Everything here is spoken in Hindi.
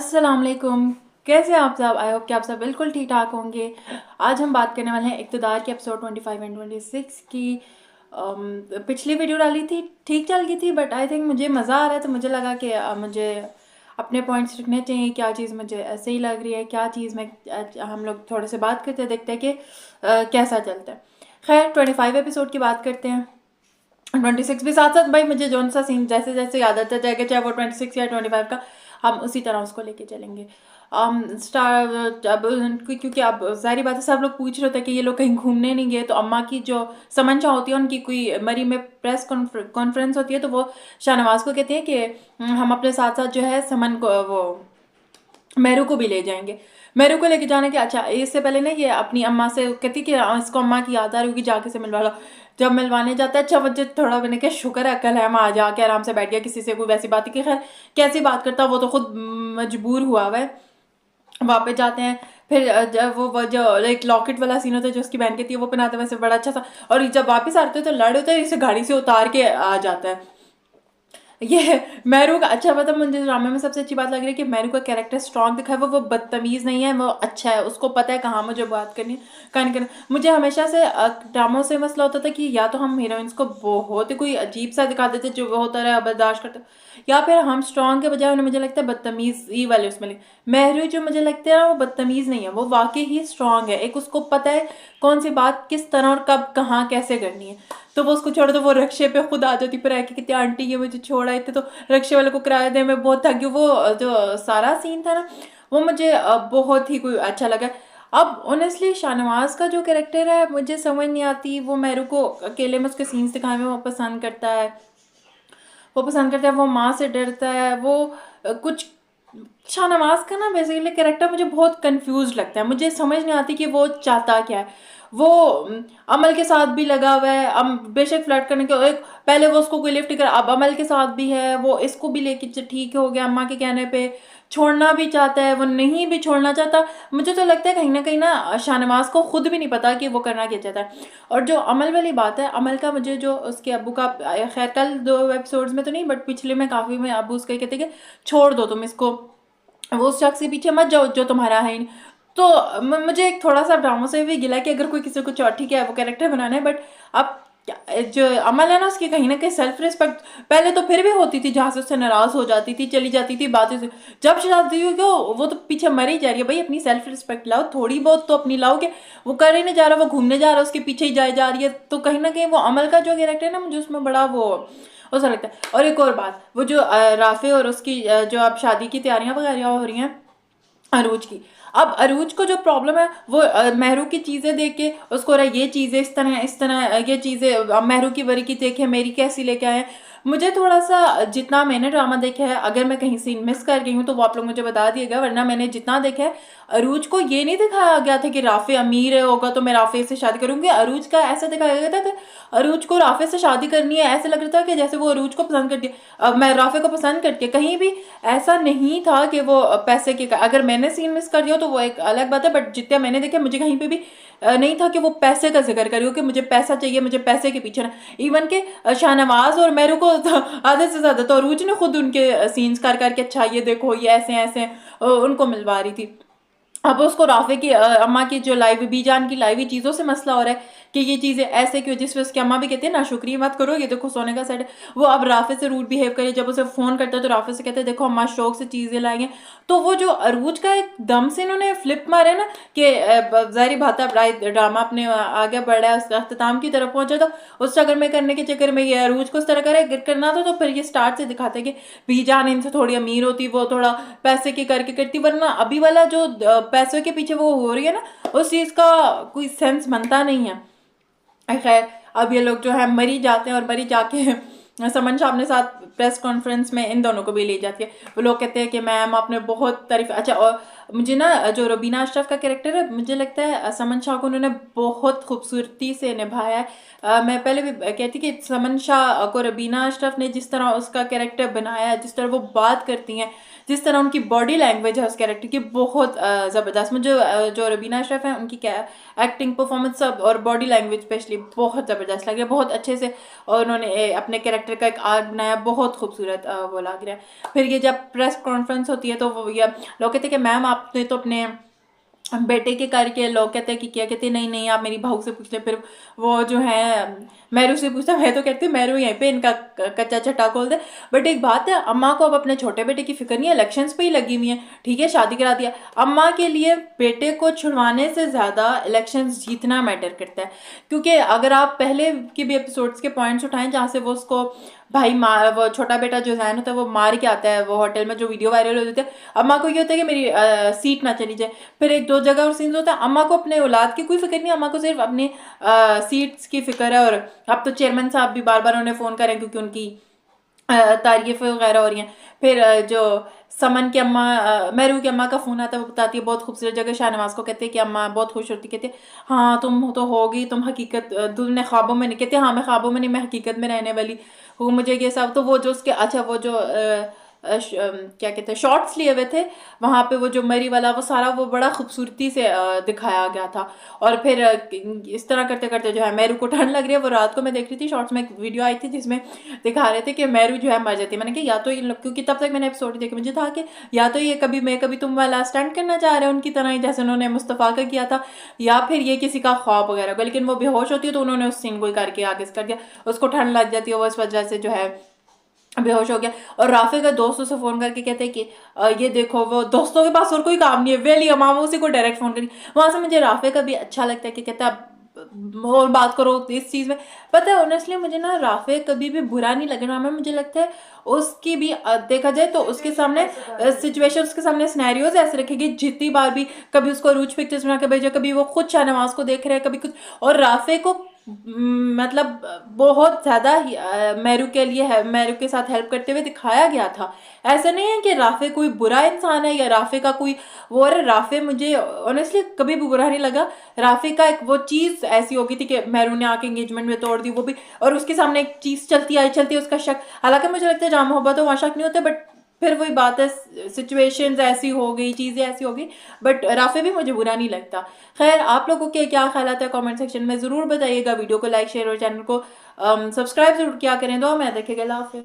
अस्सलाम वालेकुम। कैसे हैं आप सब? आई होप कि आप सब बिल्कुल ठीक ठाक होंगे। आज हम बात करने वाले हैं इक़्तिदार के एपिसोड 25 एंड 26 की। पिछली वीडियो डाली थी, ठीक चल गई थी, बट आई थिंक मुझे मज़ा आ रहा है तो मुझे लगा कि मुझे अपने पॉइंट्स रखने चाहिए। क्या चीज़ मुझे सही लग रही है, क्या चीज़ में हम लोग थोड़े से बात करते हैं, देखते हैं कि कैसा चलता है। खैर 25 एपिसोड की बात करते हैं। 26 भी साथ साथ भाई मुझे जौन सा सीन जैसे जैसे याद आता जाएगा, चाहे वो 26 या 25 का, हम उसी तरह उसको लेके चलेंगे। स्टार अब क्योंकि अब जाहिर बात है सब लोग पूछ रहे थे कि ये लोग कहीं घूमने नहीं गए, तो अम्मा की जो समंशा होती है उनकी कोई मरी में प्रेस कॉन्फ्रेंस होती है, तो वो शाहनवाज को कहती है कि हम अपने साथ साथ जो है समन को वो मेरू को भी ले जाएंगे। मेरू को लेके जाने के अच्छा इससे पहले ना ये अपनी अम्मा से कहती कि इसको अम्मा की याद आ रही होगी, जाके से मिलवा लो। जब मिलवाने जाता है, अच्छा मुझे थोड़ा मैंने क्या शुक्र है अक्ल है, वहाँ जाके आराम से बैठ गया, किसी से कोई वैसी बात की खैर कैसी बात करता, वो तो खुद मजबूर हुआ हुआ है। वापस जाते हैं, फिर जब वो जो एक लॉकेट वाला सीन होता है जो उसकी बहन कहती है वो पहनाते हैं, वैसे बड़ा अच्छा था। और जब वापस आते हैं तो लड़ होता है, इसे गाड़ी से उतार के आ जाता है। ये मैरू का अच्छा, मतलब मुझे ड्रामे में सबसे अच्छी बात लग रही है कि मैरू का कैरेक्टर स्ट्रॉन्ग दिखा है। वो बदतमीज नहीं है, वो अच्छा है, उसको पता है कहाँ मुझे बात करनी है कहाँ नहीं करनी। मुझे हमेशा से ड्रामों से मसला होता था कि या तो हम हीरोइंस को बहुत ही कोई अजीब सा दिखा देते जो वो होता रहे बर्दाश्त करते, या फिर हम स्ट्रॉन्ग के बजाय उन्हें मुझे लगता है बदतमीज ही वाले उसमें मैहरू जो मुझे लगता है ना वो बदतमीज नहीं है, वो वाकई ही स्ट्रॉन्ग है। एक उसको पता है कौन सी बात किस तरह और कब कहाँ कैसे करनी है, तो वो उसको छोड़ दो, वो रक्शे पे खुद आ जाती पर कि कितनी आंटी ये मुझे छोड़ा इतने, तो रक्शे वाले को किराया दे, मैं बहुत थक गई। वो जो सारा सीन था ना वो मुझे बहुत ही कोई अच्छा लगा। अब ऑनेस्टली शाहनवाज का जो कैरेक्टर है मुझे समझ नहीं आती, वो मेरू को अकेले में उसके सीन्स दिखाने में वो पसंद करता है, वो माँ से डरता है, वो कुछ शाहनवाज का ना बेसिकली कैरेक्टर मुझे बहुत कंफ्यूज लगता है। मुझे समझ नहीं आती कि वो चाहता क्या है। वो अमल के साथ भी लगा हुआ है, बेशक फ्लर्ट करने के एक पहले वो उसको कोई लिफ्ट कर, अब अमल के साथ भी है, वो इसको भी लेके ठीक हो गया अम्मा के कहने पे, छोड़ना भी चाहता है, वो नहीं भी छोड़ना चाहता। मुझे तो लगता है कहीं ना शाहनवाज को खुद भी नहीं पता कि वो करना क्या चाहता है। और जो अमल वाली बात है, अमल का मुझे जो उसके अब्बू का, खैर कल 2 एपिसोड्स में तो नहीं बट पिछले में काफ़ी में अब्बू उसका कहते कि छोड़ दो तुम इसको, वो उस शख्स के पीछे मत जाओ जो तुम्हारा है ही नहीं। तो मुझे एक थोड़ा सा ड्रामों से भी गिला कि अगर कोई किसी को ठीक है वो कैरेक्टर बनाना है, बट अब जो अमल है ना उसकी कहीं ना कहीं सेल्फ रिस्पेक्ट पहले तो फिर भी होती थी, जहाँ से उससे नाराज हो जाती थी, चली जाती थी बातें से। जब शादी हुई क्यों वो तो पीछे मर ही जा रही है। भाई अपनी सेल्फ रिस्पेक्ट लाओ, थोड़ी बहुत तो अपनी लाओ। कि वो कर ही नहीं जा रहा, वो घूमने जा रहा है, उसके पीछे ही जाए जा रही है। तो कहीं ना कहीं वो अमल का जो कैरेक्टर है ना मुझे उसमें बड़ा वो ऐसा लगता है। और एक और बात, वो जो राफे और उसकी जो अब शादी की तैयारियां वगैरह हो रही हैं अरूज की, अब अरूज को जो प्रॉब्लम है वो मेहरू की चीजें देख के उसको रहा ये चीजें इस तरह ये चीजें, अब मेहरू की वरी की देखे मेरी कैसी लेके आए। मुझे थोड़ा सा जितना मैंने ड्रामा देखा है, अगर मैं कहीं सीन मिस कर गई हूँ तो वो आप लोग मुझे बता दिएगा, वरना मैंने जितना देखा है अरूज को ये नहीं दिखाया गया था कि राफे अमीर है होगा तो मैं राफे से शादी करूंगी। अरूज का ऐसा दिखाया गया था कि अरूज को राफे से शादी करनी है, ऐसे लग रहा था कि जैसे वो अरूज को पसंद करती है, मैं राफे को पसंद करती है। कहीं भी ऐसा नहीं था कि वो पैसे के, अगर मैंने सीन मिस कर दिया तो वो एक अलग बात है, बट जितना मैंने देखा मुझे कहीं पे भी नहीं था कि वो पैसे का जिक्र करी हो कि मुझे पैसा चाहिए, मुझे पैसे के पीछे ना। इवन के शाहनवाज और मेरू को आधे से ज्यादा तो अरूज ने खुद उनके सीन्स कर करके अच्छा ये देखो ये ऐसे ऐसे उनको मिलवा रही थी। अब उसको राफे की अम्मा की जो लाइव बीजान की लाइव चीज़ों से मसला हो रहा है कि ये चीज़ें ऐसे क्यों, जिस वजह उसकी अम्मा भी कहते हैं ना शुक्रिया मत करो, ये देखो सोने का सेट है। वो अब राफे से रूड बिहेव करे, जब उसे फ़ोन करता है तो राफे से कहते हैं देखो अम्मा शौक से चीज़ें लाएंगे। तो वो जो अरूज का एक दम से इन्होंने फ्लिप मारे ना कि ज़ाहिर बात है अब ड्रामा अपने आगे बढ़ रहा है, उस अख्ताम की तरफ पहुंचा, तो उस चक्कर में करने के चक्कर में ये अरूज को इस तरह करे गिर करना था। तो फिर ये स्टार्ट से दिखाते कि बीजान इनसे थोड़ी अमीर होती, वो थोड़ा पैसे की करके करती, वरना अभी वाला जो पैसों के पीछे वो हो रही है ना उस चीज का कोई सेंस बनता नहीं है। खैर अब ये लोग जो है मरी जाते हैं और मरी जाके समन शाह अपने साथ प्रेस कॉन्फ्रेंस में इन दोनों को भी ले जाती है। वो लोग कहते हैं कि मैम आपने बहुत तारीफ, अच्छा और मुझे ना जो रबीना अशरफ का कैरेक्टर है मुझे लगता है समन शाह को उन्होंने बहुत खूबसूरती से निभाया है। मैं पहले भी कहती कि समन शाह को रबीना अशरफ ने जिस तरह उसका कैरेक्टर बनाया है, जिस तरह वो बात करती हैं, जिस तरह उनकी बॉडी लैंग्वेज है उस कैरेक्टर की, बहुत ज़बरदस्त। मुझे जो रबीना अशरफ है उनकी एक्टिंग परफॉर्मेंस सब और बॉडी लैंग्वेज स्पेशली बहुत ज़बरदस्त लग रही है, बहुत अच्छे से। और उन्होंने अपने कैरेक्टर का एक आर्क बनाया, बहुत खूबसूरत वो लग रहा है। फिर ये जब प्रेस कॉन्फ्रेंस होती है तो वो ये लोग कहते हैं कि मैम आपने तो अपने बेटे के करके, लोग कहते हैं कि क्या, कहते नहीं नहीं आप मेरी बहू से पूछ ले। फिर वो जो है मैरू से पूछता, मैं तो कहती हूँ मैरू यहीं पे इनका कच्चा चट्टा खोल दे। बट एक बात है, अम्मा को अब अपने छोटे बेटे की फिक्र नहीं है, इलेक्शंस पे ही लगी हुई है। ठीक है शादी करा दिया, अम्मा के लिए बेटे को छुड़वाने से ज़्यादा इलेक्शंस जीतना मैटर करता है। क्योंकि अगर आप पहले के भी एपिसोड्स के पॉइंट्स उठाएं जहाँ से वो उसको भाई वो छोटा बेटा जो जैन होता है वो मार के आता है वो होटल में, जो वीडियो वायरल हो जाती है, अम्मा को ये होता है कि मेरी सीट ना चली जाए। फिर एक दो जगह और सीन्स होता है, अम्मा को अपने औलाद की कोई फिक्र नहीं, अम्मा को सिर्फ अपनी सीट्स की फिक्र है। और अब तो चेयरमैन साहब भी बार बार उन्हें फ़ोन करें क्योंकि उनकी तारीफ वगैरह हो रही हैं। फिर जो समन की अम्मा, मेहरू की अम्मा का फ़ोन आता है, वो बताती है बहुत खूबसूरत जगह, शाहनवाज को कहते हैं कि अम्मा बहुत खुश होती, कहती है हाँ तुम तो होगी, तुम हकीकत तुमने ख्वाबों में नहीं, कहते हाँ मैं ख्वाबों में नहीं, मैं हकीकत में रहने वाली हूँ, मुझे ये सब। तो वो जो उसके अच्छा वो जो क्या कहते हैं शॉर्ट्स लिए हुए थे वहाँ पे, वो जो मरी वाला वो सारा वो बड़ा खूबसूरती से दिखाया गया था। और फिर इस तरह करते करते जो है मेरू को ठंड लग रही है, वो रात को मैं देख रही थी शॉर्ट्स में एक वीडियो आई थी जिसमें दिखा रहे थे कि मेरू जो है मर जाती है। मैंने कहा या तो ये क्योंकि तब तक मैंने एपिसोड देखा, मुझे था कि या तो ये कभी मैं कभी तुम वाला स्टंट करना चाह रहे हैं उनकी तरह ही जैसे उन्होंने मुस्तफ़ा का किया था, या फिर ये किसी का ख्वाब वगैरह होगा। लेकिन वो बेहोश होती है तो उन्होंने उस सीन को ही करके आगे कर दिया, उसको ठंड लग जाती है, वो इस वजह से जो है बेहोश हो गया। और राफे का दोस्तों से फोन करके कहते हैं कि ये देखो, वो दोस्तों के पास और कोई काम नहीं है, वेली अमाम उसी को डायरेक्ट फोन करी। वहां से मुझे राफे का भी अच्छा लगता है कि कहता है और बात करो इस चीज में। पता है ऑनेस्टली मुझे ना राफे कभी भी बुरा नहीं लगा ना, मुझे लगता है उसकी भी देखा जाए तो उसके सामने सिचुएशन, उसके सामने सिनेरियोज ऐसे रखेगी जितनी बार भी, कभी उसको रूज पिक्चर्स बना के भेजा, कभी वो खुद शाहनवाज को देख रहे हैं, कभी कुछ। और राफे को मतलब बहुत ज़्यादा मेरू के लिए मेरू के साथ हेल्प करते हुए दिखाया गया था। ऐसा नहीं है कि राफे कोई बुरा इंसान है या राफे का कोई वो, अरे राफे मुझे ऑनेस्टली कभी भी बुरा नहीं लगा। राफे का एक वो चीज़ ऐसी हो गई थी कि मेरू ने आके एंगेजमेंट में तोड़ दी वो भी, और उसके सामने एक चीज़ चलती उसका शक। हालांकि मुझे लगता है जहाँ मोहब्बत हो वहाँ शक नहीं होता, बट फिर वही बात है, सिचुएशंस ऐसी हो गई, चीज़ें ऐसी हो गई। बट राफे भी मुझे बुरा नहीं लगता। खैर आप लोगों के क्या ख्याल है कमेंट सेक्शन में ज़रूर बताइएगा। वीडियो को लाइक शेयर और चैनल को सब्सक्राइब जरूर किया करें। दो मैं देखेगा। अल्लाह हाफ़िज़।